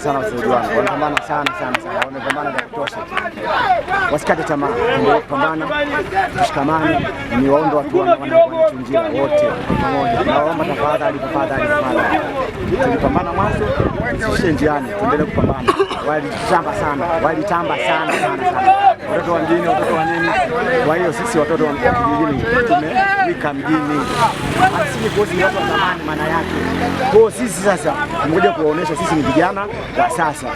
nawapenda sana wachezaji wangu, wanapambana sana, wanapambana vya kutosha. Wasikate tamaa, endelee kupambana, tushikamane, ni waombe watu wanachunjia wote pamoja. Naomba tafadhali, tulipambana mwanzo, tusishe njiani, tuendelee kupambana. Walitamba sana. Watoto wa mjini, watoto wa nini. Kwa hiyo sisi watoto wa kijijini tumefika mjini. Asili kosi watu wa zamani maana yake. Kwa sisi sasa tumekuja kuwaonesha sisi ni vijana wa sasa.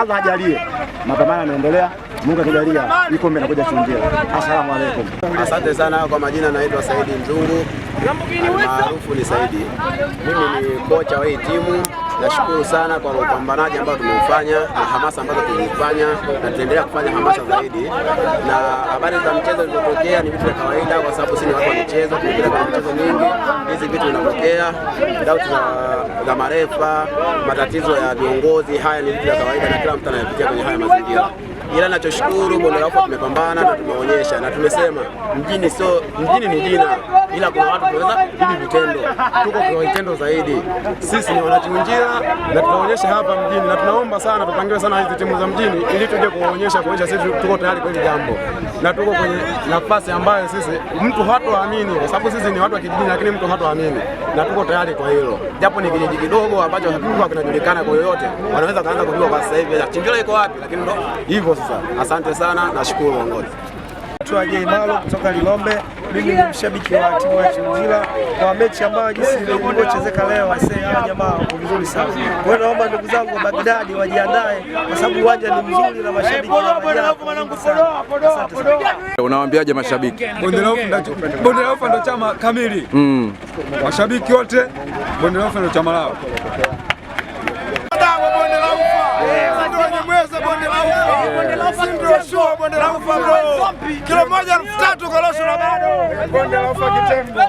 Allah ajalie mapambano yanaendelea. Mungu akijalia iko mbele nakuja chunjia. Asalamu alaykum. Asante sana. Kwa majina naitwa Saidi Mzungu, maarufu ni Saidi. Mimi ni kocha wa hii timu. Nashukuru sana kwa upambanaji ambao tumeufanya na hamasa ambazo tulifanya, na tutaendelea kufanya hamasa zaidi. Na habari za mchezo zilizotokea ni vitu vya kawaida, kwa sababu sisi ni watu wa michezo, tunapenda kwa michezo mingi. Hizi vitu vinatokea, doubt za marefa, matatizo ya viongozi, haya ni vitu vya kawaida na kila mtu anayepitia kwenye haya mazingira. Ila nachoshukuru Bonde la Ufa tumepambana na tumeonyesha na tumesema mjini ni jina, ila kuna watu tunaweza hivi vitendo, tuko kwa vitendo zaidi. Sisi ni wanachunjia na tunaonyesha hapa mjini, na tunaomba sana tupangiwe sana hizi timu za mjini ili tuje kuonyesha sisi tuko tayari kwa hili jambo, na tuko kwenye nafasi ambayo sisi mtu hatoamini, kwa sababu sisi ni watu wa kijijini, lakini mtu hatoamini, na tuko tayari kwa hilo. Japo ni kijiji kidogo ambacho hakikuwa kinajulikana kwa yoyote, wanaweza kaanza kujua kwa sasa hivi Chinjila iko wapi, lakini ndo hivyo sasa. Asante sana, nashukuru uongozi. Malo kutoka Lilombe. Mimi ni mshabiki wa timu ya Chinjila kwa mechi ambayo jinsi ilivyochezeka leo. Hawa jamaa wako vizuri sana. Kwa hiyo naomba ndugu zangu wa Baghdad wajiandae, kwa sababu uwanja ni mzuri na mashabiki Asante sana. Unawaambiaje mashabiki? Bonde la Ufa ndio chama kamili. Mashabiki wote Bonde la Ufa ndio chama lao. Kilo moja 3,000 korosho na bado Bonde la Ufa Kitembo.